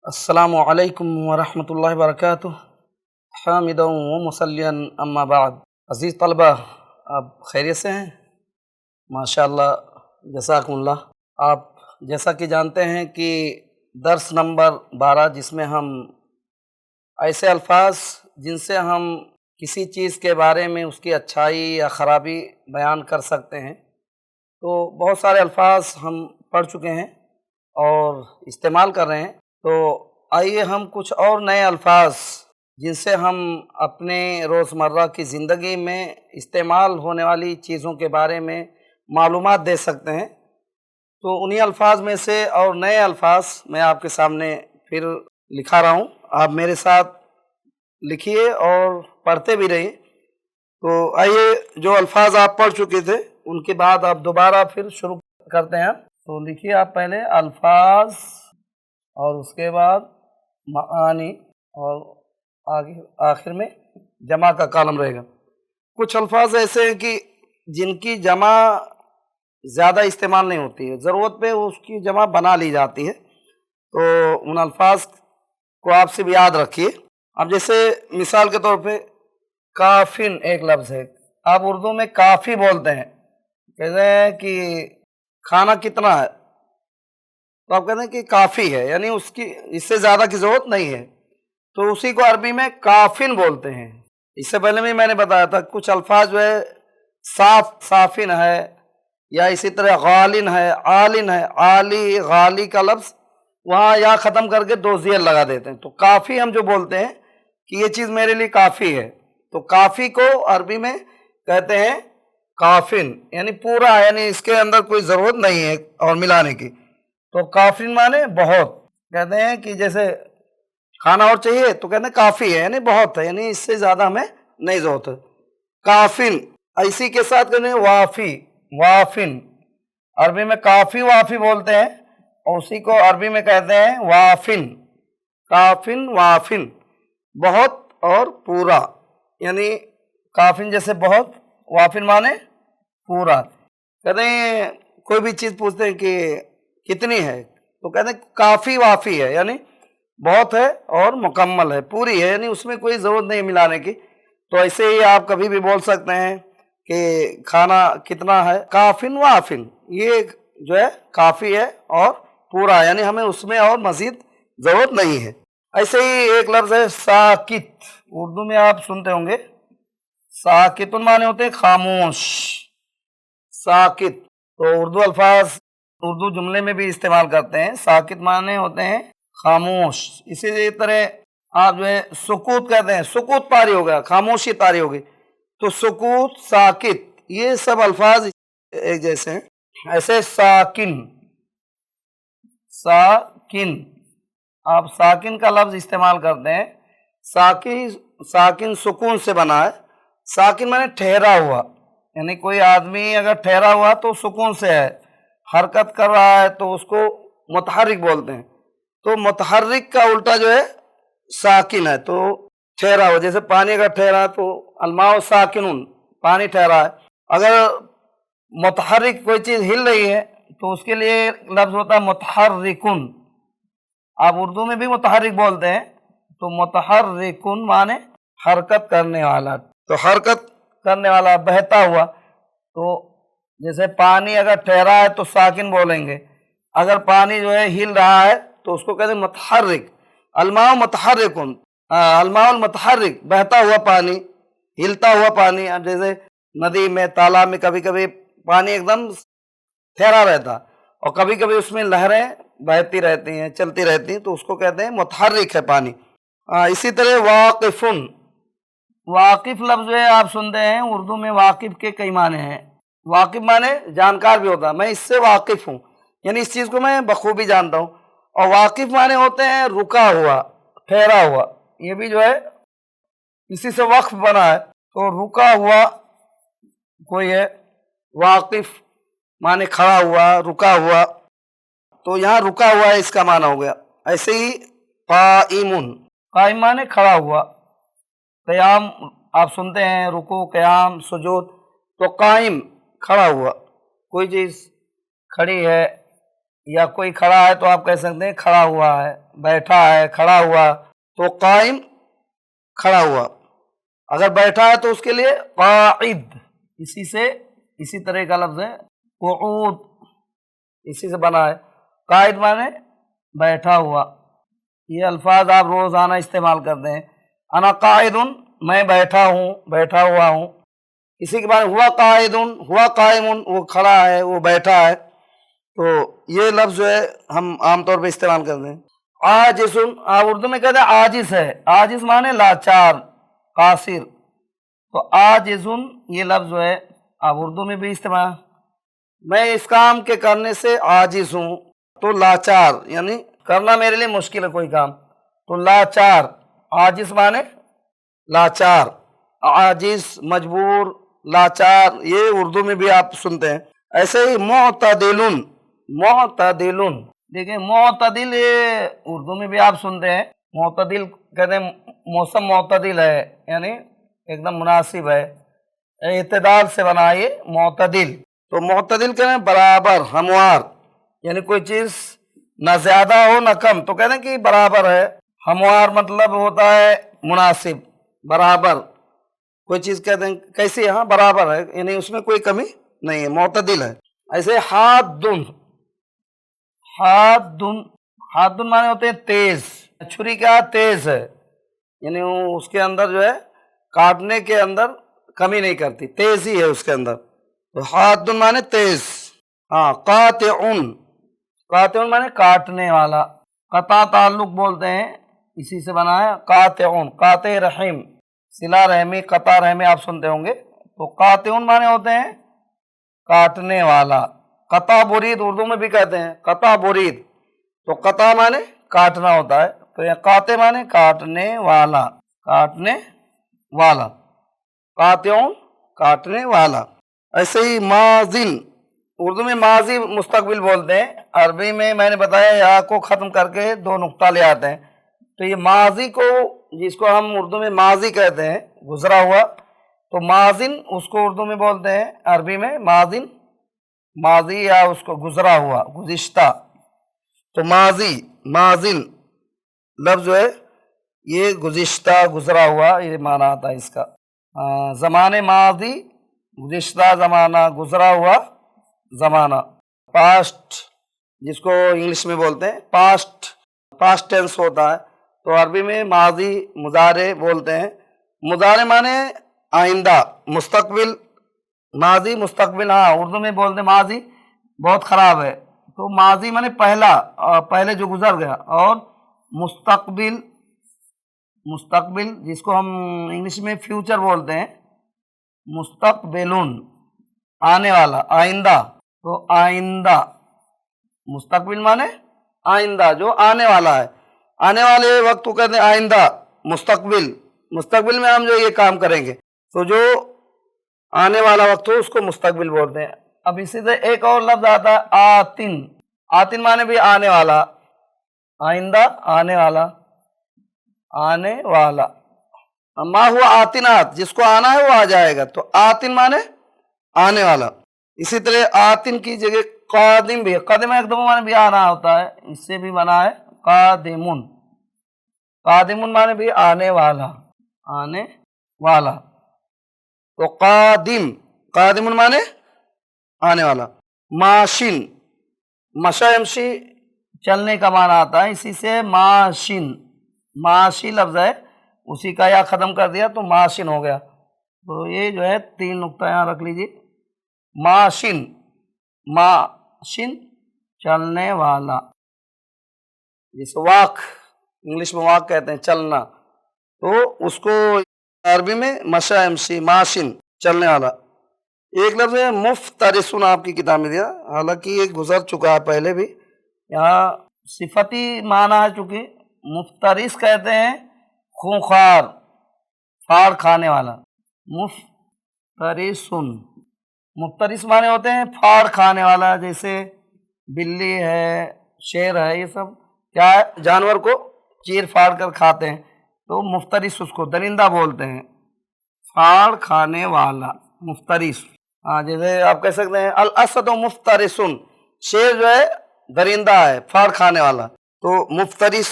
السلام علیکم ورحمۃ اللہ وبرکاتہ حامدا و مصلیًا اما بعد۔ عزیز طلبہ، آپ خیریت سے ہیں؟ ماشاءاللہ، جزاکم اللہ۔ آپ جیسا کہ جانتے ہیں کہ درس نمبر 12 جس میں ہم ایسے الفاظ جن سے ہم کسی چیز کے بارے میں اس کی اچھائی یا خرابی بیان کر سکتے ہیں، تو بہت سارے الفاظ ہم پڑھ چکے ہیں اور استعمال کر رہے ہیں۔ تو آئیے ہم کچھ اور نئے الفاظ جن سے ہم اپنے روزمرہ کی زندگی میں استعمال ہونے والی چیزوں کے بارے میں معلومات دے سکتے ہیں، تو انہی الفاظ میں سے اور نئے الفاظ میں آپ کے سامنے پھر لکھا رہا ہوں۔ آپ میرے ساتھ لکھیے اور پڑھتے بھی رہیے۔ تو آئیے، جو الفاظ آپ پڑھ چکے تھے ان کے بعد آپ دوبارہ پھر شروع کرتے ہیں۔ تو لکھیے آپ پہلے الفاظ اور اس کے بعد معانی اور آخر میں جمع کا کالم رہے گا۔ کچھ الفاظ ایسے ہیں کہ جن کی جمع زیادہ استعمال نہیں ہوتی ہے، ضرورت پہ اس کی جمع بنا لی جاتی ہے، تو ان الفاظ کو آپ سے بھی یاد رکھیے۔ اب جیسے مثال کے طور پہ کافن ایک لفظ ہے، آپ اردو میں کافی بولتے ہیں، کہتے ہیں کہ کھانا کتنا ہے، تو آپ کہتے ہیں کہ کافی ہے، یعنی اس سے زیادہ کی ضرورت نہیں ہے، تو اسی کو عربی میں کافن بولتے ہیں۔ اس سے پہلے بھی میں نے بتایا تھا کچھ الفاظ جو ہے صافن ہے، یا اسی طرح غالن ہے، عالن ہے، عالی غالی کا لفظ وہاں یا ختم کر کے دو زیر لگا دیتے ہیں۔ تو کافی ہم جو بولتے ہیں کہ یہ چیز میرے لیے کافی ہے، تو کافی کو عربی میں کہتے ہیں کافن، یعنی پورا، یعنی اس کے اندر کوئی ضرورت نہیں ہے اور ملانے کی۔ تو کافن مانے بہت، کہتے ہیں کہ جیسے کھانا اور چاہیے تو کہتے ہیں کافی ہے، یعنی بہت ہے، یعنی اس سے زیادہ ہمیں نہیں ضرورت ہے۔ کافن اسی کے ساتھ کہتے ہیں وافی، وافن عربی میں کافی وافی بولتے ہیں، اور اسی کو عربی میں کہتے ہیں وافن، کافن وافن، بہت اور پورا، یعنی کافن جیسے بہت، وافن مانے پورا۔ کہتے ہیں کوئی بھی چیز پوچھتے ہیں کہ کتنی ہے، تو کہتے ہیں کافی وافی ہے، یعنی بہت ہے اور مکمل ہے، پوری ہے، یعنی اس میں کوئی ضرورت نہیں ملانے کی۔ تو ایسے ہی آپ کبھی بھی بول سکتے ہیں کہ کھانا کتنا ہے، کافن وافن، یہ جو ہے کافی ہے اور پورا، یعنی ہمیں اس میں اور مزید ضرورت نہیں ہے۔ ایسے ہی ایک لفظ ہے ساکت، اردو میں آپ سنتے ہوں گے، ساکتن مانے ہوتے ہیں خاموش، ساکت۔ تو اردو الفاظ اردو جملے میں بھی استعمال کرتے ہیں، ساکت مانے ہوتے ہیں خاموش۔ اسی طرح آپ جو ہے سکوت کہتے ہیں، سکوت طاری ہو گیا، خاموشی طاری ہو گئی، تو سکوت، ساکت، یہ سب الفاظ ایک جیسے ہیں۔ ایسے ساکن، ساکن، آپ ساکن کا لفظ استعمال کرتے ہیں، ساکن سکون سے بنا ہے، ساکن مانے ٹھہرا ہوا، یعنی کوئی آدمی اگر ٹھہرا ہوا تو سکون سے ہے، حرکت کر رہا ہے تو اس کو متحرک بولتے ہیں۔ تو متحرک کا الٹا جو ہے ساکن ہے، تو ٹھہرا ہوا، جیسے پانی اگر ٹھہرا تو الماء ساکنن، پانی ٹھہرا ہے۔ اگر متحرک کوئی چیز ہل رہی ہے تو اس کے لیے لفظ ہوتا ہے متحرکن، آپ اردو میں بھی متحرک بولتے ہیں، تو متحرکن مانے حرکت کرنے والا، تو حرکت کرنے والا، بہتا ہوا۔ تو جیسے پانی اگر ٹھہرا ہے تو ساکن بولیں گے، اگر پانی جو ہے ہل رہا ہے تو اس کو کہتے ہیں متحرک۔ الماء متحرکن، الماء المتحرک، بہتا ہوا پانی، ہلتا ہوا پانی۔ اب جیسے ندی میں، تالاب میں کبھی کبھی پانی ایک دم ٹھہرا رہتا، اور کبھی کبھی اس میں لہریں بہتی رہتی ہیں، چلتی رہتی ہیں، تو اس کو کہتے ہیں متحرک ہے پانی۔ اسی طرح واقفن، واقف لفظ جو ہے آپ سنتے ہیں، اردو میں واقف کے کئی معنی ہیں۔ واقف مانے جانکار بھی ہوتا ہے، میں اس سے واقف ہوں، یعنی اس چیز کو میں بخوبی جانتا ہوں۔ اور واقف مانے ہوتے ہیں رکا ہوا، ٹھہرا ہوا، یہ بھی جو ہے اسی سے وقف بنا ہے، تو رکا ہوا کوئی ہے، واقف مانے کھڑا ہوا، رکا ہوا، تو یہاں رکا ہوا ہے، اس کا معنی ہو گیا۔ ایسے ہی قائمن، قائم مانے کھڑا ہوا، قیام آپ سنتے ہیں، رکوع، قیام، سجود، تو قائم کھڑا ہوا، کوئی چیز کھڑی ہے یا کوئی کھڑا ہے تو آپ کہہ سکتے ہیں کھڑا ہوا ہے، بیٹھا ہے کھڑا ہوا تو قائم کھڑا ہوا، اگر بیٹھا ہے تو اس کے لیے قاعد، اسی طرح کا لفظ ہے قعود، اسی سے بنا ہے۔ قائد مانے بیٹھا ہوا، یہ الفاظ آپ روزانہ استعمال کرتے ہیں۔ انا قائد، میں بیٹھا ہوں، بیٹھا ہوا ہوں۔ اسی کے بعد ہوا قائد، ہوا قائم، وہ کھڑا ہے، وہ بیٹھا ہے۔ تو یہ لفظ جو ہے ہم عام طور پہ استعمال کرتے ہیں۔ عاجز، آپ اردو میں کہتے ہیں عاجز ہے، عاجز مانے لاچار، قاصر۔ تو عاجز یہ لفظ جو ہے آپ اردو میں بھی استعمال، میں اس کام کے کرنے سے عاجز ہوں، تو لاچار یعنی کرنا میرے لیے مشکل ہے کوئی کام، تو لاچار۔ عاجز مانے لاچار، عاجز، مجبور، لاچار، یہ اردو میں بھی آپ سنتے ہیں۔ ایسے ہی معتدل، معتدل، دیکھیں معتدل یہ اردو میں بھی آپ سنتے ہیں۔ معتدل کہتے ہیں موسم معتدل ہے، یعنی ایک دم مناسب ہے، اعتدال سے بنا یہ معتدل۔ تو معتدل کہتے ہیں برابر، ہموار، یعنی کوئی چیز نہ زیادہ ہو نہ کم، تو کہتے ہیں کہ برابر ہے۔ ہموار مطلب ہوتا ہے مناسب، برابر، کوئی چیز کہتے ہیں کیسی ہے، ہاں برابر ہے، یعنی اس میں کوئی کمی نہیں ہے، معتدل ہے۔ ایسے حادٌ، حادٌ، حادٌ مانے ہوتے ہیں تیز، چھری کیا تیز ہے، یعنی اس کے اندر جو ہے کاٹنے کے اندر کمی نہیں کرتی، تیز ہی ہے اس کے اندر، تو حادٌ مانے تیز۔ ہاں قاطعٌ، قاطع مانے کاٹنے والا، قطع تعلق بولتے ہیں، اسی سے بنا ہے قاطعٌ۔ قاطع رحم، صلہ رحمی، قطع رحمی آپ سنتے ہوں گے، تو قاطع مانے ہوتے ہیں کاٹنے والا۔ قطع برید اردو میں بھی کہتے ہیں، قطع برید، تو قطع مانے کاٹنا ہوتا ہے، تو یہ قاطع مانے کاٹنے والا، کاٹنے والا، قاطع کاٹنے والا۔ ایسے ہی ماضٍ، اردو میں ماضی مستقبل بولتے ہیں، عربی میں نے بتایا یا کو ختم کر کے دو نقطہ لے آتے ہیں، تو یہ ماضی کو، جس کو ہم اردو میں ماضی کہتے ہیں، گزرا ہوا، تو ماضٍ اس کو اردو میں بولتے ہیں عربی میں ماضٍ، ماضی یا اس کو گزرا ہوا، گزشتہ۔ تو ماضی، ماضٍ لفظ جو ہے یہ گزشتہ، گزرا ہوا، یہ معنی آتا ہے اس کا۔ زمانے ماضی، گزشتہ زمانہ، گزرا ہوا زمانہ۔ پاسٹ جس کو انگلش میں بولتے ہیں پاسٹ، پاسٹ ٹینس ہوتا ہے، تو عربی میں ماضی مضارع بولتے ہیں۔ مضارع مانے آئندہ، مستقبل، ماضی مستقبل، ہاں اردو میں بولتے ہیں ماضی بہت خراب ہے، تو ماضی مانے پہلا، پہلے جو گزر گیا، اور مستقبل، مستقبل جس کو ہم انگلش میں فیوچر بولتے ہیں، مستقبل آنے والا، آئندہ، تو آئندہ، مستقبل مانے آئندہ جو آنے والا ہے، آنے والے وقت کو کہتے ہیں آئندہ، مستقبل، مستقبل میں ہم جو یہ کام کریں گے، تو جو آنے والا وقت ہو اس کو مستقبل بولتے ہیں۔ اب اسی طرح ایک اور لفظ آتا ہے آتن، آتن مانے بھی آنے والا، آئندہ، آنے والا، آنے والا۔ ما ہوا آتنات، جس کو آنا ہے وہ آ جائے گا، تو آتن مانے آنے والا۔ اسی طرح آتن کی جگہ قادم بھی، قادم ایک دفعہ مانے بھی آنا ہوتا ہے، اس سے بھی بنا ہے قادمن، قادمن مانے بھی آنے والا، آنے والا، تو قادم، قادمن مانے آنے والا۔ ماشن، مشا یمشی چلنے کا معنی آتا ہے، اسی سے ماشن، ماشی لفظ ہے، اسی کا یا ختم کر دیا تو ماشن ہو گیا۔ تو یہ جو ہے 3 نقطہ یہاں رکھ لیجیے، ماشن، ماشن چلنے والا، جسے واک، انگلش میں واک کہتے ہیں چلنا، تو اس کو عربی میں مشا یمشی، ماشن چلنے والا۔ ایک لفظ ہے مفترسن، آپ کی کتاب میں دیا، حالانکہ یہ گزر چکا ہے پہلے بھی، یہاں صفتی معنی ہے، چونکہ مفترس کہتے ہیں خونخوار، پھاڑ کھانے والا، مفترسن، مفترس معنی ہوتے ہیں پھاڑ کھانے والا، جیسے بلی ہے، شیر ہے، یہ سب کیا ہے جانور کو چیر پھاڑ کر کھاتے ہیں، تو مفترس اس کو درندہ بولتے ہیں، پھاڑ کھانے والا، مفترس۔ ہاں جیسے آپ کہہ سکتے ہیں الاسد مفترسن، شیر جو ہے درندہ ہے، پھاڑ کھانے والا، تو مفترس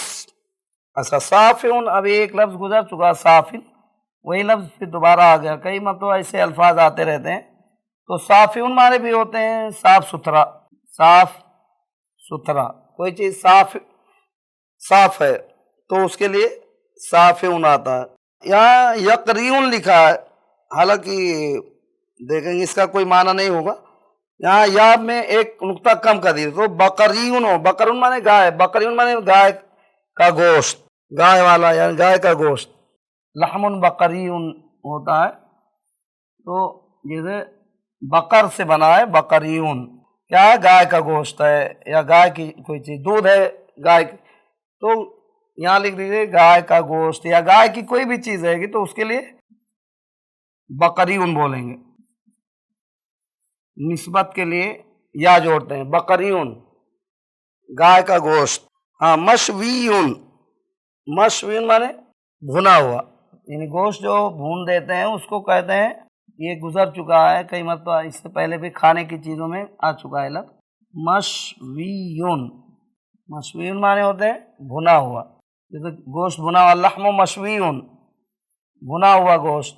अच्छा साफिन, अभी एक लफ्ज़ गुजर चुका साफिन, वही लफ्ज़ फिर दोबारा आ गया। कई मतलब ऐसे अल्फाज आते रहते हैं। तो साफिन माने भी होते हैं साफ सुथरा, साफ सुथरा, कोई चीज़ साफ है तो उसके लिए साफिन आता है। यहाँ यकरीन लिखा है, हालांकि देखेंगे इसका कोई माना नहीं होगा। यहाँ या में एक नुक्ता कम कर दिया तो बकरीन हो, बकरून माने गाय, बकरीन माने गाय का गोश्त, गाय वाला यानी गाय का गोश्त, लहमुन बकरीन होता है। तो जैसे बकर से बना है बकरीन, क्या है, गाय का गोश्त है या गाय की कोई चीज़, दूध है गाय की, तो यहाँ लिख दीजिए गाय का गोश्त या गाय की कोई भी चीज़ रहेगी तो उसके लिए बकरीन बोलेंगे। निस्बत के लिए या जोड़ते हैं, बकरीन गाय का गोश्त। हाँ मशवीन, मशवीन माने भुना हुआ, यानी गोश्त जो भून देते हैं उसको कहते हैं। ये गुजर चुका है कई मतलब, इससे पहले भी खाने की चीज़ों में आ चुका है लफ्ज़ मशवीन। मशवीन माने होते हैं भुना हुआ, जैसे गोश्त भुना हुआ, लहम मशवीन, भुना हुआ गोश्त।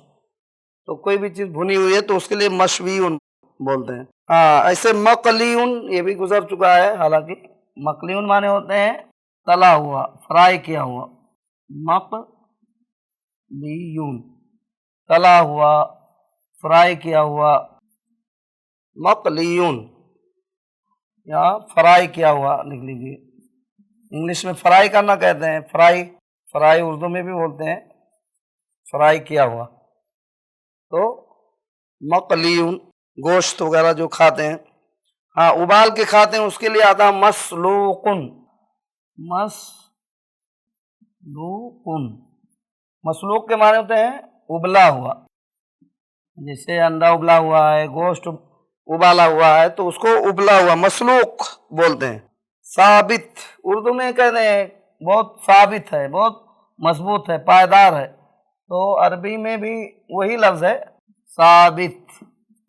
तो कोई भी चीज़ भुनी हुई है तो उसके लिए मशवीन बोलते हैं। हाँ ऐसे मकलीन, ये भी गुजर चुका है हालांकि। मकलीन माने होते हैं तला हुआ, फ्राई किया हुआ, मकलीन तला हुआ, फ्राई किया हुआ, मकलीन या फ्राई किया हुआ लिख लीजिए। इंग्लिश में फ्राई करना कहते हैं, फ्राई, फ्राई उर्दू में भी बोलते हैं फ्राई किया हुआ। तो मकलीन गोश्त वगैरह जो खाते हैं, हाँ उबाल के खाते हैं, उसके लिए आता है मसलूकुन, मसलूकुन। मसलूक के माने होते हैं उबला हुआ, जैसे अंडा उबला हुआ है, गोश्त उबाला हुआ है तो उसको उबला हुआ मसलूक बोलते हैं। साबित उर्दू में कहते हैं बहुत साबित है, बहुत मजबूत है, पायदार है। तो अरबी में भी वही लफ्ज़ है साबित,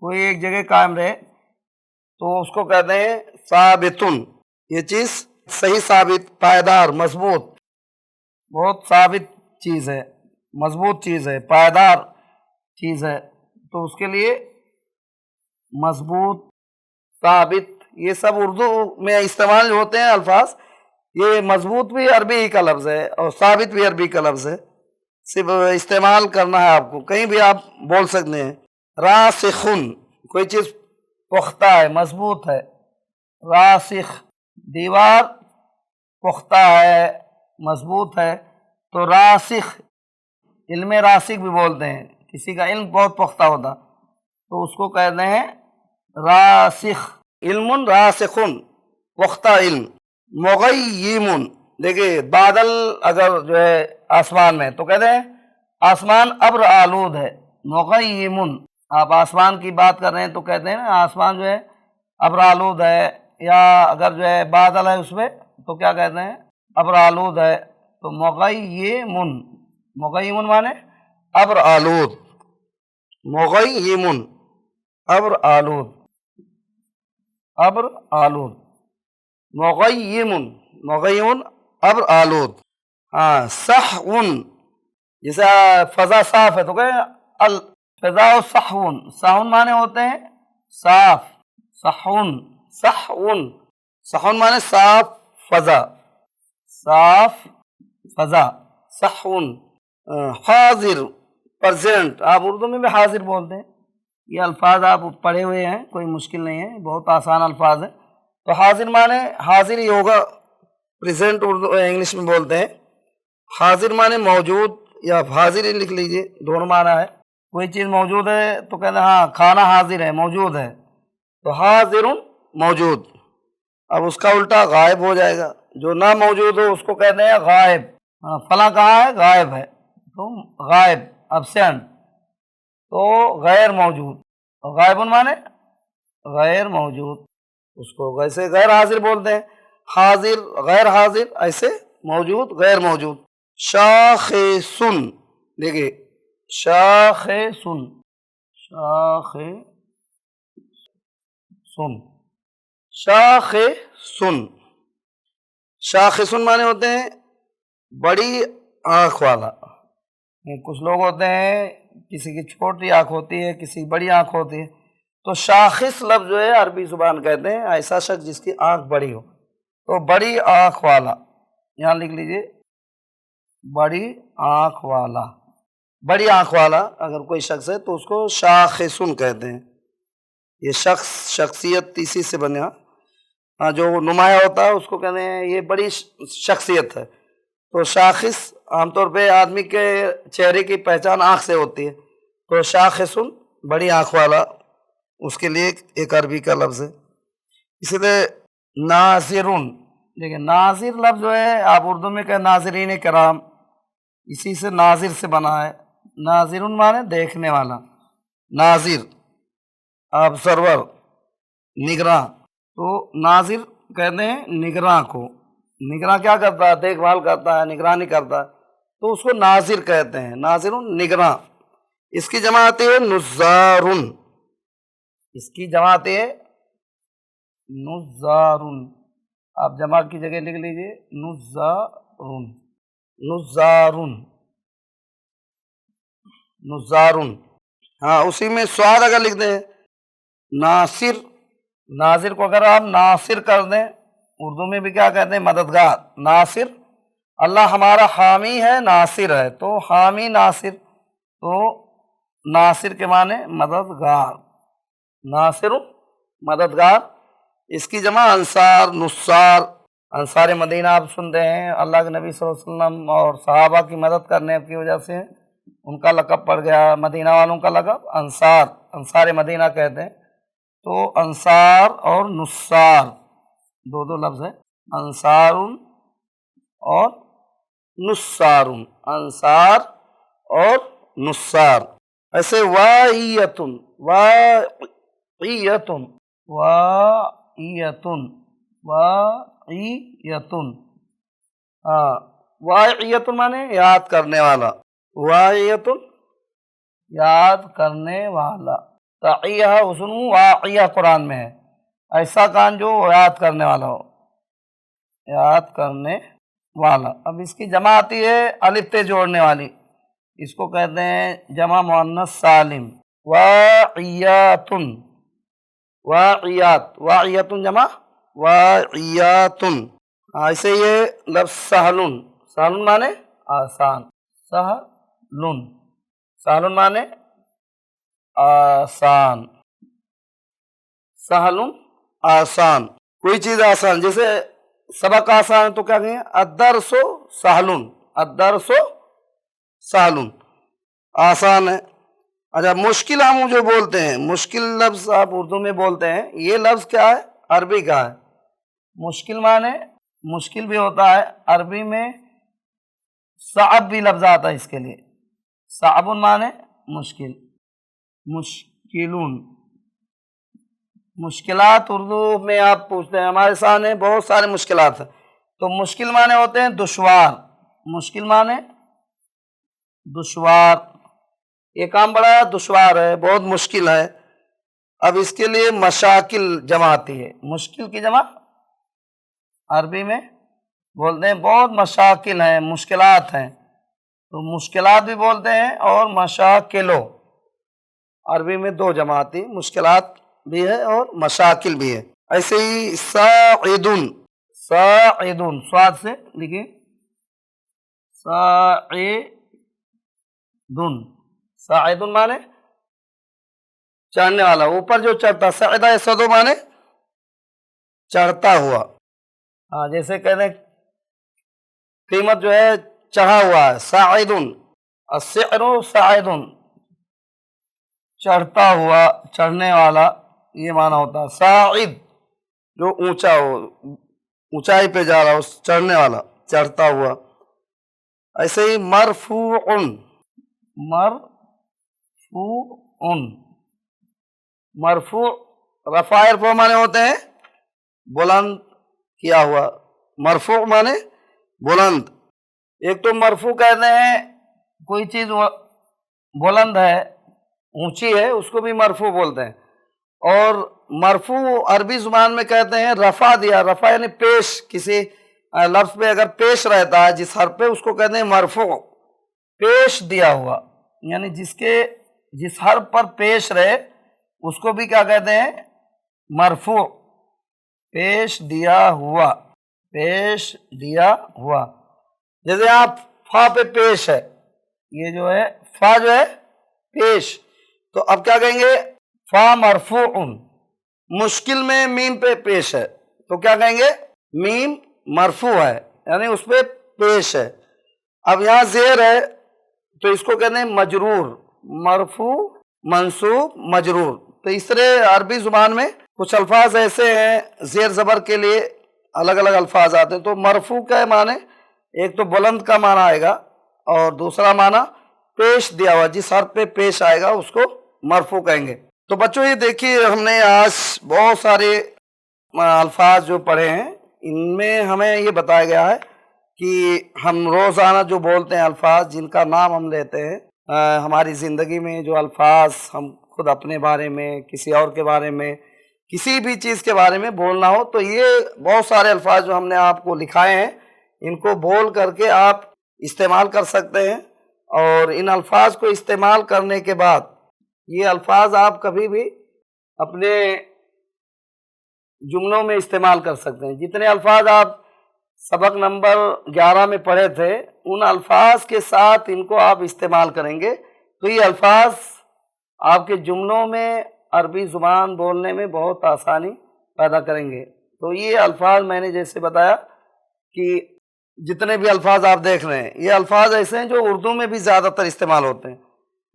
कोई एक जगह कायम रहे तो उसको कहते हैं साबितुन। ये चीज़ सही साबित, पायदार, मजबूत, बहुत साबित चीज़ है, मजबूत चीज़ है, पायदार चीज़ है, तो उसके लिए मजबूत, साबित, ये सब उर्दू में इस्तेमाल होते हैं अल्फाज। ये मजबूत भी अरबी ही का लफ्ज़ है और साबित भी अरबी का लफ्ज़ है, सिर्फ इस्तेमाल करना है आपको, कहीं भी आप बोल सकते हैं। रासिखुन कोई चीज़ पुख्ता है, मजबूत है, रासिख दीवार पुख्ता है, मजबूत है, तो रासिख, इल्म रासिख भी बोलते हैं, किसी का इल्म बहुत पुख्ता होता तो उसको कहते हैं रासिख। इल्मुन रासिखुन पुख्ता इल्म। मुग़य्यिमुन, देखिए बादल अगर जो है आसमान में तो कहते हैं आसमान अब्र आलूद है। मुग़य्यिमुन, आप आसमान की बात कर रहे हैं तो कहते हैं ना आसमान जो है अब्र आलूद है, या अगर जो है बादल है उसमें तो क्या कहते हैं अब्र आलूद है। तो मुग़य्यिमुन, मुग़य्यिमुन माने अब्र आलूद, मुग़य्यिमुन अब्र आलूद, अब्र आलूद, मुग़य्यिमुन, मुग़य्यिमुन अब्र आलूद। हाँ सहउन, जैसे फजा साफ है तो कहें अल फजा सहउन, सहउन माने होते हैं साफ, सहउन, सहउन, सहउन माने साफ फजा, साफ फजा, सहउन। हाजिर प्रेजेंट, आप उर्दू में भी हाजिर बोलते हैं। ये अल्फाज आप पढ़े हुए हैं, कोई मुश्किल नहीं है, बहुत आसान अल्फाज है। तो हाजिर माने हाजिर ही होगा, प्रेजेंट उर्दू इंग्लिश में बोलते हैं। हाजिर माने मौजूद या हाजिर ही लिख लीजिए, दोनों माना है। कोई चीज़ मौजूद है तो कहते हैं हाँ खाना हाजिर है, मौजूद है, तो हाजिरुन मौजूद। अब उसका उल्टा गायब हो जाएगा, जो ना मौजूद हो उसको कहते हैं गायब। हाँ फला कहाँ है, गायब है, तो गायब, अब्सेंट, तो गैर मौजूद। और गायबुन माने गैर मौजूद, उसको वैसे गैर हाजिर बोलते हैं, हाजिर गैर हाजिर, ऐसे मौजूद गैर मौजूद। शाखिसुन, देखिए शाखिसुन, शाखिसुन, शाखिसुन, शाखिसुन माने होते हैं بڑی آنکھ والا. کچھ لوگ ہوتے ہیں کسی کی چھوٹی آنکھ ہوتی ہے، کسی کی بڑی آنکھ ہوتی ہے. تو شاخص لفظ جو ہے عربی زبان کہتے ہیں ایسا شخص جس کی آنکھ بڑی ہو. تو بڑی آنکھ والا، یہاں لکھ لیجئے بڑی آنکھ والا. بڑی آنکھ والا اگر کوئی شخص ہے تو اس کو شاخصن کہتے ہیں. یہ شخصیت اسی سے بنا، جو نمایاں ہوتا ہے اس کو کہتے ہیں یہ بڑی شخصیت ہے. تو شاخص عام طور پہ آدمی کے چہرے کی پہچان آنکھ سے ہوتی ہے. تو شاخصن بڑی آنکھ والا، اس کے لیے ایک عربی کا لفظ ہے. اسی طرح ناظرن، دیکھیں ناظر لفظ جو ہے آپ اردو میں کہ ناظرین کرام، اسی سے ناظر سے بنا ہے. ناظرن مانے دیکھنے والا، ناظر آبزرور، نگراں. تو ناظر کہتے ہیں نگراں کو. نگراں کیا کرتا ہے؟ دیکھ بھال کرتا ہے، نگرانی کرتا ہے، تو اس کو ناظر کہتے ہیں. ناظرن نگراں. اس کی جمع آتی ہے نظارن. اس کی جمع آتی ہے نظارن. آپ جمع کی جگہ لکھ لیجئے نظارن. نظارن نظارن. ہاں اسی میں سواد اگر لکھ دیں ناصر. ناظر کو اگر آپ ناصر کر دیں، اردو میں بھی کیا کہتے ہیں؟ مددگار. ناصر، اللہ ہمارا حامی ہے، ناصر ہے. تو حامی ناصر، تو ناصر کے معنی مددگار. ناصر مددگار. اس کی جمع انصار، نصار. انصار مدینہ آپ سنتے ہیں، اللہ کے نبی صلی اللہ علیہ وسلم اور صحابہ کی مدد کرنے کی وجہ سے ان کا لقب پڑ گیا، مدینہ والوں کا لقب انصار. انصار مدینہ کہتے ہیں. تو انصار اور نصار دو لفظ ہیں، انصار اور نصار. انصار اور نصار. ایسے واعیتن، واعیتن، واعیتن، واعیتن. ہاں واعیتن مانے یاد کرنے والا. واعیتن یاد کرنے والا. تعیہ حسن واعیہ قرآن میں ہے، ایسا کان جو یاد کرنے والا ہو، یاد کرنے والا. اب اس کی جمع آتی ہے الف تے جوڑنے والی، اس کو کہتے ہیں جمع مؤنث سالم. واعیاتن. واعیات، واعیتن جمع واعیاتن. ایسے یہ لفظ سہلن. سہلن مانے آسان. سہلن، سہلن مانے آسان. سہلن آسان، کوئی چیز آسان. جیسے سبق آسان ہے تو کیا کہیں؟ الدرس سہلن. الدرس سہلن آسان ہے. اچھا مشکل ہم جو بولتے ہیں، مشکل لفظ آپ اردو میں بولتے ہیں، یہ لفظ کیا ہے؟ عربی کا ہے. مشکل مانے مشکل بھی ہوتا ہے. عربی میں صعب بھی لفظ آتا ہے اس کے لیے. صعب مانے مشکل. مشکلون. مشکلات اردو میں آپ پوچھتے ہیں، ہمارے سامنے بہت سارے مشکلات ہیں. تو مشکل معنی ہوتے ہیں دشوار. مشکل معنی دشوار، یہ کام بڑا دشوار ہے، بہت مشکل ہے. اب اس کے لیے مشاکل جمع آتی ہے. مشکل کی جمع عربی میں بولتے ہیں بہت مشاکل ہیں، مشکلات ہیں. تو مشکلات بھی بولتے ہیں اور مشاکلو. عربی میں دو جمع آتی، مشکلات بھی ہے اور مشاکل بھی ہے. ایسے ہی ساعدن. ساعدن سواد سے لکھیں ساعدن. ساعدن مانے چڑھنے والا، اوپر جو چڑھتا. سعدہ یصعد مانے چڑھتا ہوا. ہاں جیسے کہتے ہیں قیمت جو ہے چڑھا ہوا ہے. ساعدن، السعر ساعدن چڑھتا ہوا، چڑھنے والا، یہ معنی ہوتا ہے. ساعد جو اونچا ہو، اونچائی پہ جا رہا ہو، چڑھنے والا، چڑھتا ہوا. ایسے ہی مرفوعن. مرفوعن، مرفوع رفع ارفع معنی ہوتے ہیں بلند کیا ہوا. مرفوع معنی بلند. ایک تو مرفوع کہتے ہیں کوئی چیز بلند ہے، اونچی ہے، اس کو بھی مرفوع بولتے ہیں. اور مرفوع عربی زبان میں کہتے ہیں رفع دیا. رفع یعنی پیش، کسی लफ्ज़ पे अगर पेश रहता है जिस हर्फ पे, उसको कहते हैं मरफू, पेश दिया हुआ, यानी जिस हर्फ पर पेश रहे उसको भी क्या कहते हैं? मरफू, पेश दिया हुआ, पेश दिया हुआ। जैसे आप फा पे पेश है, ये जो है फा जो है पेश, तो अब क्या कहेंगे? फा मरफूउन। मुश्किल में मीम पे पेश है तो क्या कहेंगे? मीम मरफू है, यानी उस पे पेश है। अब यहाँ ज़ेर है तो इसको कहते हैं मजरूर, मरफू मंसूब मजरूर। तो इस तरह अरबी ज़ुबान में कुछ अल्फाज ऐसे हैं, ज़ेर ज़बर के लिए अलग अलग अल्फाज आते हैं। तो मरफू का माने एक तो बुलंद का माना आएगा और दूसरा माना पेश दिया हुआ, जिस हर्फ पे पेश आएगा उसको मरफू कहेंगे। तो बच्चों ये देखिए, हमने आज बहुत सारे अल्फाज जो पढ़े हैं, इनमें हमें ये बताया गया है कि हम रोज़ाना जो बोलते हैं अल्फाज, जिनका नाम हम लेते हैं, हमारी ज़िंदगी में जो अल्फाज हम खुद अपने बारे में, किसी और के बारे में, किसी भी चीज़ के बारे में बोलना हो, तो ये बहुत सारे अल्फाज जो हमने आपको लिखाए हैं, इनको बोल करके आप इस्तेमाल कर सकते हैं। और इन अल्फाज को इस्तेमाल करने के बाद ये अल्फाज आप कभी भी अपने जुमलों में इस्तेमाल कर सकते हैं। जितने अल्फाज आप सबक नंबर 11 में पढ़े थे, उन अल्फाज के साथ इनको आप इस्तेमाल करेंगे तो ये अल्फाज आपके जुमलों में अरबी ज़ुबान बोलने में बहुत आसानी पैदा करेंगे। तो ये अल्फाज मैंने जैसे बताया कि जितने भी अल्फाज आप देख रहे हैं, ये अल्फाज ऐसे हैं जो उर्दू में भी ज़्यादातर इस्तेमाल होते हैं।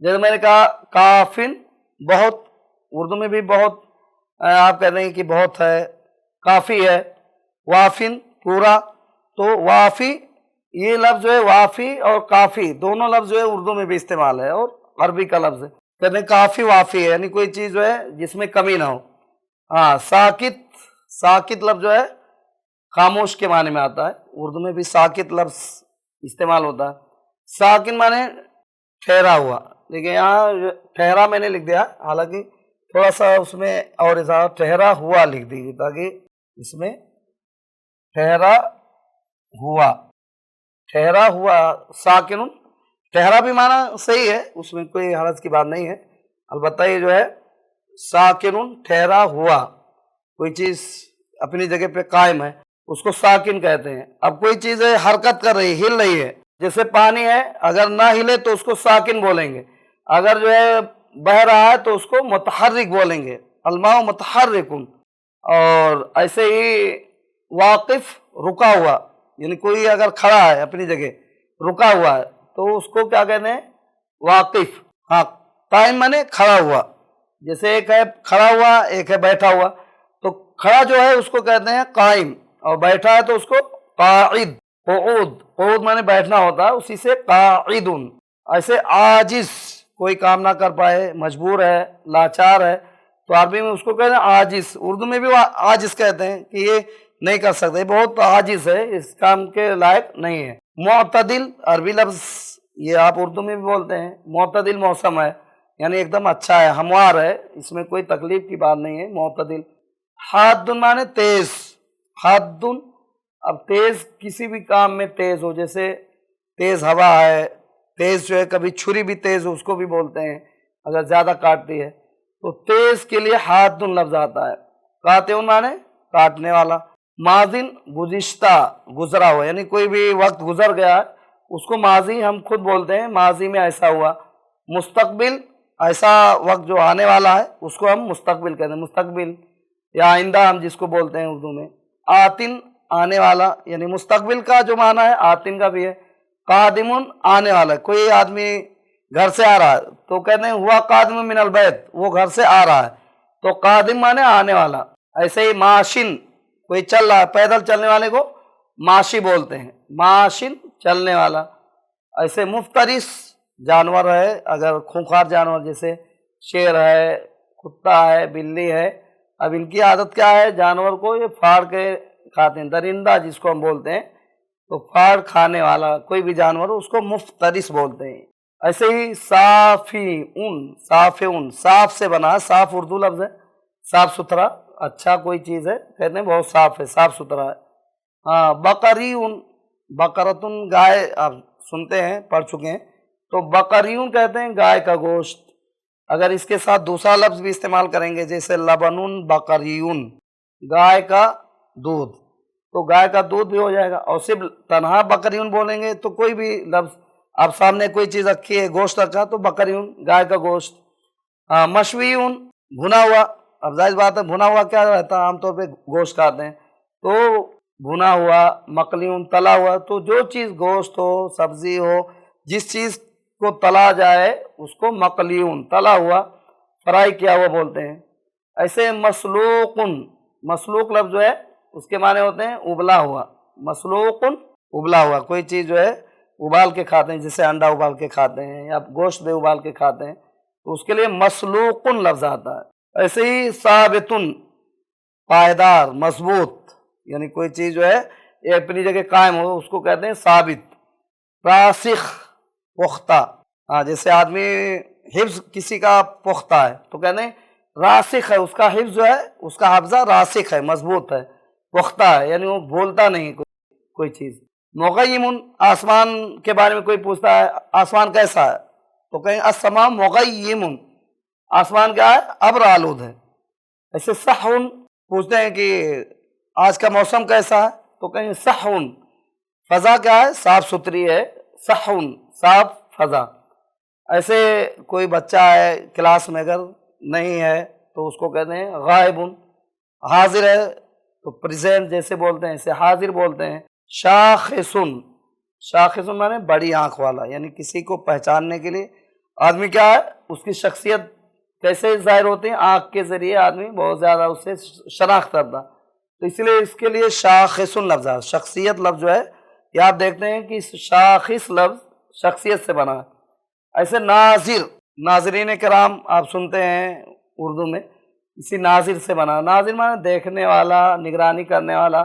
जैसे मैंने कहा काफिन, बहुत, उर्दू में भी बहुत आप कह रहे हैं कि बहुत है, काफ़ी है। वाफिन, पूरा, तो वाफ़ी, ये लफ्ज़ जो है वाफ़ी और काफ़ी दोनों लफ्ज़ जो है उर्दू में भी इस्तेमाल है और अरबी का लफ्ज़ है। कहते हैं काफ़ी वाफ़ी है, यानी कोई चीज़ जो है जिसमें कमी ना हो। हाँ, साकित, साकित लफ्ज़ जो है खामोश के माने में आता है, उर्दू में भी साकित लफ्ज़ इस्तेमाल होता है। साकिन माने ठहरा हुआ, देखिए यहाँ ठहरा मैंने लिख दिया, हालांकि थोड़ा सा उसमें और इजाफा ठहरा हुआ लिख दीजिए ताकि इसमें ठहरा हुआ, ठहरा हुआ, साकिन, ठहरा भी माना सही है, उसमें कोई हरज की बात नहीं है। अलबत्ता ये जो है साकिन, ठहरा हुआ, कोई चीज़ अपनी जगह पे कायम है, उसको साकिन कहते हैं। अब कोई चीज़ है हरकत कर रही, हिल रही है, जैसे पानी है, अगर ना हिले तो उसको साकिन बोलेंगे, अगर जो है बह रहा है तो उसको मुतहर्रिक बोलेंगे, अलमाउ मुतहर्रिकुन। और ऐसे ही वाकिफ, रुका हुआ, यानी कोई अगर खड़ा है अपनी जगह रुका हुआ है तो उसको क्या कहते हैं? वाकिफ। हाँ, कायम माने खड़ा हुआ, जैसे एक है खड़ा हुआ, एक है बैठा हुआ, तो खड़ा जो है उसको कहते हैं कायम और बैठा है तो उसको काइद। क़ुऊद, क़ुऊद माने बैठना होता है, उसी से काइदुन। ऐसे आजिज़, कोई काम ना कर पाए, मजबूर है, लाचार है, तो अरबी में उसको कहते हैं आजिज़। उर्दू में भी आजिज़ कहते हैं कि ये नहीं कर सकते, बहुत आजिज़ है, इस काम के लायक नहीं है। मुअतदिल, अरबी लफ्ज़ ये आप उर्दू में भी बोलते हैं। मुअतदिल मौसम है, यानी एकदम अच्छा है, हमवार है, इसमें कोई तकलीफ की बात नहीं है, मुअतदिल। हादुन माने तेज़, हादुन, अब तेज़ किसी भी काम में तेज़ हो, जैसे तेज़ हवा है, तेज़ जो है कभी छुरी भी तेज़ हो उसको भी बोलते हैं अगर ज़्यादा काटती है, तो तेज़ के लिए हादुन लफ्ज़ आता है। कातिउन माने काटने वाला। माजिन, गुज़िश्ता, गुज़रा हुआ, यानी कोई भी वक्त गुज़र गया है उसको माजी हम खुद बोलते हैं, माजी में ऐसा हुआ। मुस्तकबिल, ऐसा वक्त जो आने वाला है उसको हम मुस्तकबिल कहते हैं, मुस्तकबिल या आइंदा हम जिसको बोलते हैं उर्दू में। आतिन, आने वाला, यानी मुस्तकबिल का जो माना है आतिन का भी है। कादिमुन, आने वाला, कोई आदमी घर से आ रहा है तो कहते हैं हुआ कादिम मिनल बैत, वो घर से आ रहा है, तो कादिम माने आने वाला। ऐसे ही माशिन, कोई चल रहा है, पैदल चलने वाले को माशी बोलते हैं, माशिन, चलने वाला। ऐसे मुफ्तरिस, जानवर है, अगर खूंखार जानवर जैसे शेर है, कुत्ता है, बिल्ली है, अब इनकी आदत क्या है, जानवर को ये फाड़ के खाते हैं, दरिंदा जिसको हम बोलते हैं, तो फाड़ खाने वाला कोई भी जानवर हो उसको मुफ्तरिस बोलते हैं। ऐसे ही साफ़ी उन, साफ़े उन, साफ से बना है, साफ उर्दू लफ्ज़ है, साफ सुथरा, अच्छा कोई चीज़ है, कहते हैं बहुत साफ है, साफ सुथरा है। हाँ, बकरीउन, बकरतुन गाय आप सुनते हैं, पढ़ चुके हैं, तो बकरीउन कहते हैं गाय का गोश्त। अगर इसके साथ दूसरा लफ्ज़ भी इस्तेमाल करेंगे जैसे लबनुन बकरीउन, गाय का दूध, तो गाय का दूध भी हो जाएगा। और सिर्फ तनहा बकरीउन बोलेंगे तो कोई भी लफ्ज़, आप सामने कोई चीज़ रखी है, गोश्त रखा, तो बकरीउन गाय का गोश्त। मशवीउन भुना हुआ, अब जाहिर बात है भुना हुआ क्या रहता है, आमतौर पे गोश्त खाते हैं, तो भुना हुआ। मकलीउन तला हुआ, तो जो चीज़ गोश्त हो, सब्ज़ी हो, जिस चीज़ को तला जाए उसको मकलीउन, तला हुआ, फ्राई किया हुआ बोलते हैं। ऐसे मसलूकुन, मसलूक लफ्ज़ जो है उसके माने होते हैं उबला हुआ। मसलूकुन उबला हुआ, कोई चीज़ जो है उबाल के खाते हैं, जैसे अंडा उबाल के खाते हैं या गोश्त भी उबाल के खाते हैं, तो उसके लिए मसलूकुन लफ्ज़ आता है। ऐसे ही साबितुन पायदार, मजबूत, यानी कोई चीज़ जो है ये अपनी जगह कायम हो, उसको कहते हैं साबित। रासिख पुख्ता, हाँ, जैसे आदमी हिफ्ज़ किसी का पुख्ता है तो कहते हैं रासिख है, उसका हिफ्ज़ जो है, उसका हाफ़ज़ा रासिख है, मजबूत है, पुख्ता है, यानी वो भूलता नहीं कोई चीज़। मुग़य्यिमुन, आसमान के बारे में कोई पूछता है आसमान कैसा है, तो कहें अस्समा मुग़य्यिमुन, आसमान क्या है, अब्र आलूद है। ऐसे सहउन, पूछते हैं कि आज का मौसम कैसा है, तो कहें सहउन, फ़ज़ा क्या है, साफ़ सुथरी है, सहउन साफ़ फ़ज़ा। ऐसे कोई बच्चा है क्लास में अगर नहीं है तो उसको कहते हैं गायबुन। हाजिर है तो प्रेजेंट जैसे बोलते हैं, ऐसे हाजिर बोलते हैं। शाखिसुन, शाखिसुन माने बड़ी आँख वाला, यानी किसी को पहचानने के लिए आदमी क्या है, उसकी शख्सियत कैसे ज़ाहिर होती है, आँख के ज़रिए आदमी बहुत ज़्यादा उससे शनाख्त करता, तो इसलिए इसके लिए शाखिसुन लफ्ज़ है। शख्सियत लफ्ज़ जो है ये आप देखते हैं कि शाखिस लफ्ज़ शख्सियत से बना है। ऐसे नाजिर, नाजरीन किराम आप सुनते हैं उर्दू में, इसी नाजिर से बना। नाजिर माने देखने वाला, निगरानी करने वाला,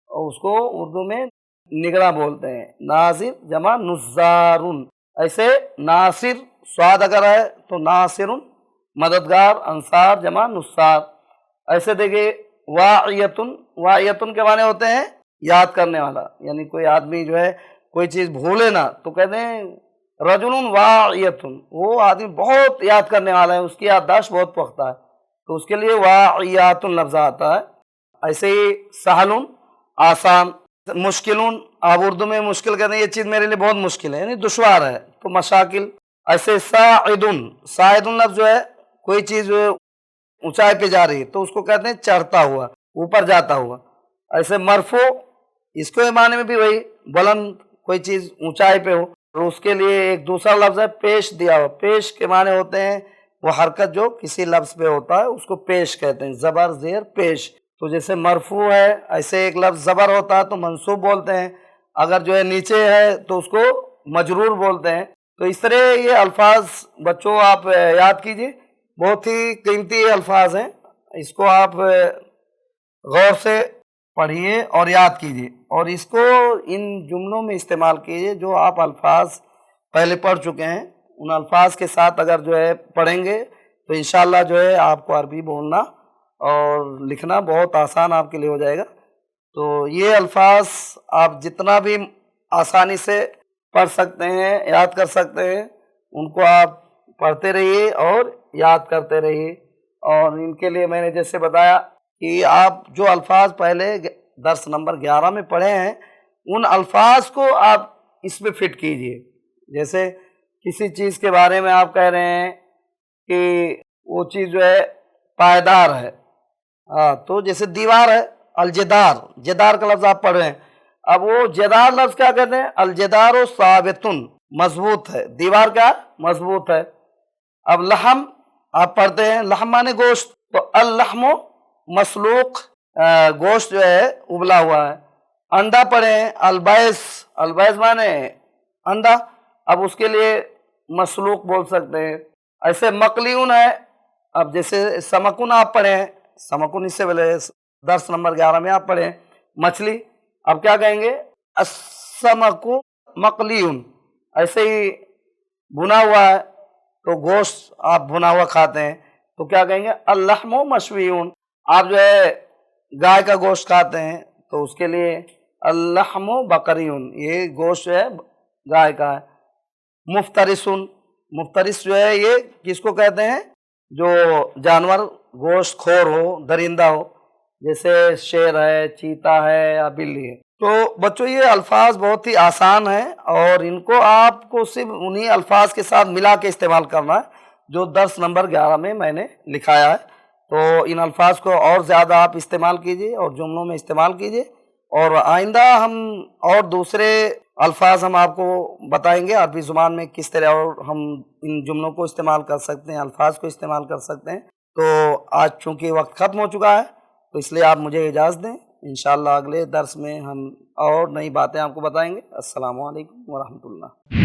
और उसको उर्दू में निगरां बोलते हैं। नाजिर जमा नुज़ारुन। ऐसे नासिर स्वाद अगर है तो नासिरुन मददगार, अंसार जमा नुस्सार। ऐसे देखिए वाइयतुन, वाइयतुन के माने होते हैं याद करने वाला, यानी कोई आदमी जो है कोई चीज़ भूले ना तो कहते हैं रजुलुन वाइयतुन, वो आदमी बहुत याद करने वाला है, उसकी याददाश्त बहुत पुख्ता है, तो उसके लिए वाइयातुन लफ्ज़ आता है। ऐसे ही सहलुन आसान, मुश्किलुन आप उर्दू में मुश्किल कहते हैं, ये चीज़ मेरे लिए बहुत मुश्किल है, यानी दुश्वार है, तो मशाकिल। ऐसे साइदुन, साइदुन लफ्ज़ जो है कोई चीज़ ऊंचाई पे जा रही है तो उसको कहते हैं चढ़ता हुआ, ऊपर जाता हुआ। ऐसे मरफू, इसको माने में भी वही बुलंद, कोई चीज़ ऊंचाई पे हो, और उसके लिए एक दूसरा लफ्ज़ है पेश दिया हुआ। पेश के माने होते हैं वो हरकत जो किसी लफ्ज़ पे होता है उसको पेश कहते हैं, ज़बर ज़ेर पेश। तो जैसे मरफू है, ऐसे एक लफ्ज़ ज़बर होता है तो मंसूब बोलते हैं, अगर जो है नीचे है तो उसको मजरूर बोलते हैं। तो इस तरह ये अल्फाज बच्चों आप याद कीजिए, बहुत ही कीमती अल्फाज हैं, इसको आप गौर से पढ़िए और याद कीजिए, और इसको इन जुमलों में इस्तेमाल कीजिए जो आप अल्फाज पहले पढ़ चुके हैं। उन अल्फाज के साथ अगर जो है पढ़ेंगे तो इंशाअल्लाह जो है आपको अरबी बोलना और लिखना बहुत आसान आपके लिए हो जाएगा। तो ये अल्फाज आप जितना भी आसानी से पढ़ सकते हैं, याद कर सकते हैं, उनको आप पढ़ते रहिए और याद करते रहिए। और इनके लिए मैंने जैसे बताया कि आप जो अल्फाज पहले दर्स नंबर 11 में पढ़े हैं उन अल्फाज को आप इसमें फिट कीजिए। जैसे किसी चीज़ के बारे में आप कह रहे हैं कि वो चीज़ जो है पायदार है, हाँ, तो जैसे दीवार है, अलजदार, जदार का लफ्ज़ आप पढ़ रहे हैं, अब वो जदार लफ्ज़ क्या कहते हैं, अलजदार साबितुन, मजबूत है, दीवार क्या मजबूत है। अब लहम आप पढ़ते हैं, लहम माने गोश्त, तो अल-लहमु मसलूक, गोश्त जो है उबला हुआ है। अंडा पढ़े हैं, अलबैस, अलबैस माने अंडा, अब उसके लिए मसलूक बोल सकते हैं। ऐसे मकलीउन है, अब जैसे समकुन आप पढ़े हैं, समकुन इससे पहले दर्स नंबर 11 में आप पढ़े हैं मछली, अब क्या कहेंगे, असमकु मकलीउन। ऐसे ही भुना हुआ है तो गोश्त आप भुना हुआ खाते हैं तो क्या कहेंगे, अल-लहमु मशवीउन। आप जो है गाय का गोश्त खाते हैं तो उसके लिए اللحم بقریون، یہ گوشت جو ہے گائے کا ہے۔ مفترسن، مفترس جو ہے یہ کس کو کہتے ہیں؟ جو جانور گوشت خور ہو، درندہ ہو، جیسے شیر ہے، چیتا ہے یا بلی ہے۔ تو بچوں یہ الفاظ بہت ہی آسان ہیں اور ان کو آپ کو صرف انہی الفاظ کے ساتھ ملا کے استعمال کرنا ہے جو درس نمبر 11 میں میں نے لکھایا ہے۔ تو ان الفاظ کو اور زیادہ آپ استعمال کیجئے اور جملوں میں استعمال کیجئے، اور آئندہ ہم اور دوسرے الفاظ ہم آپ کو بتائیں گے عربی زبان میں کس طرح اور ہم ان جملوں کو استعمال کر سکتے ہیں، الفاظ کو استعمال کر سکتے ہیں۔ تو آج چونکہ وقت ختم ہو چکا ہے تو اس لیے آپ مجھے اجازت دیں، انشاءاللہ اگلے درس میں ہم اور نئی باتیں آپ کو بتائیں گے۔ السلام علیکم ورحمۃ اللہ۔